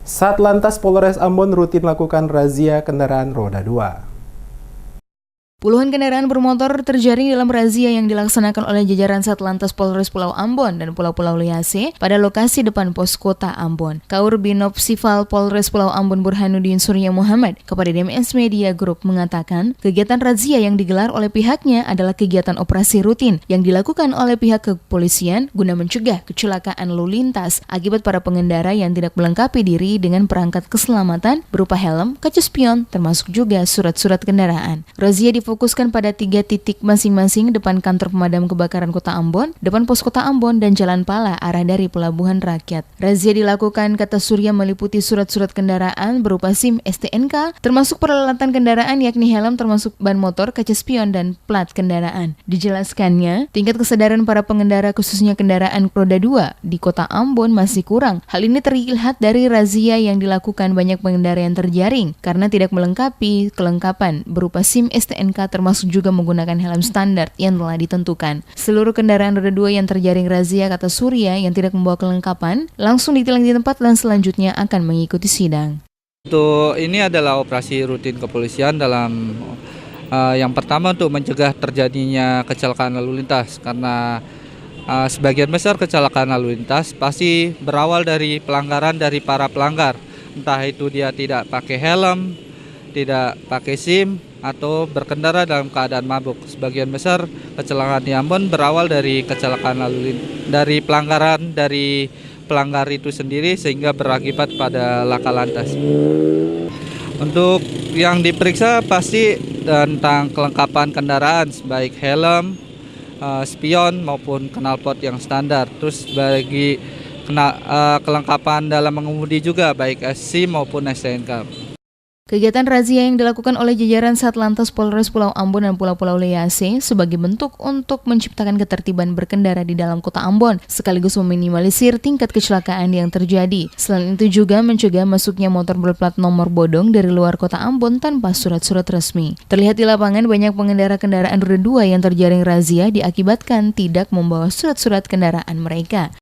Satlantas Polres Ambon rutin lakukan razia kendaraan roda 2. Puluhan kendaraan bermotor terjaring dalam razia yang dilaksanakan oleh jajaran Satlantas Polres Pulau Ambon dan Pulau-Pulau Liase pada lokasi depan pos kota Ambon. Kaur Binopsival Polres Pulau Ambon Burhanuddin Surya Muhammad kepada DMS Media Group mengatakan, kegiatan razia yang digelar oleh pihaknya adalah kegiatan operasi rutin yang dilakukan oleh pihak kepolisian guna mencegah kecelakaan lalu lintas akibat para pengendara yang tidak melengkapi diri dengan perangkat keselamatan berupa helm, kaca spion, termasuk juga surat-surat kendaraan. Razia difokuskan pada 3 titik masing-masing: depan kantor pemadam kebakaran Kota Ambon, depan pos Kota Ambon, dan Jalan Pala arah dari Pelabuhan Rakyat. Razia dilakukan, kata Surya, meliputi surat-surat kendaraan berupa SIM, STNK, termasuk peralatan kendaraan yakni helm termasuk ban motor, kaca spion, dan plat kendaraan. Dijelaskannya, tingkat kesadaran para pengendara khususnya kendaraan roda 2 di Kota Ambon masih kurang. Hal ini terlihat dari razia yang dilakukan, banyak pengendara yang terjaring karena tidak melengkapi kelengkapan berupa SIM, STNK, termasuk juga menggunakan helm standar yang telah ditentukan. Seluruh kendaraan roda 2 yang terjaring razia, kata Surya, yang tidak membawa kelengkapan langsung ditilang di tempat dan selanjutnya akan mengikuti sidang. Ini adalah operasi rutin kepolisian dalam yang pertama untuk mencegah terjadinya kecelakaan lalu lintas, karena sebagian besar kecelakaan lalu lintas pasti berawal dari pelanggaran dari para pelanggar, entah itu dia tidak pakai helm, tidak pakai SIM, atau berkendara dalam keadaan mabuk. Sebagian besar kecelakaan di Ambon berawal dari kecelakaan dari pelanggaran dari pelanggar itu sendiri sehingga berakibat pada laka lantas. Untuk yang diperiksa pasti tentang kelengkapan kendaraan, baik helm, spion maupun knalpot yang standar. Terus bagi kelengkapan dalam mengemudi juga, baik SIM maupun STNK. Kegiatan razia yang dilakukan oleh jajaran Satlantas Polres Pulau Ambon dan Pulau-Pulau Liase sebagai bentuk untuk menciptakan ketertiban berkendara di dalam Kota Ambon, sekaligus meminimalisir tingkat kecelakaan yang terjadi. Selain itu juga mencegah masuknya motor berplat nomor bodong dari luar Kota Ambon tanpa surat-surat resmi. Terlihat di lapangan, banyak pengendara kendaraan roda 2 yang terjaring razia diakibatkan tidak membawa surat-surat kendaraan mereka.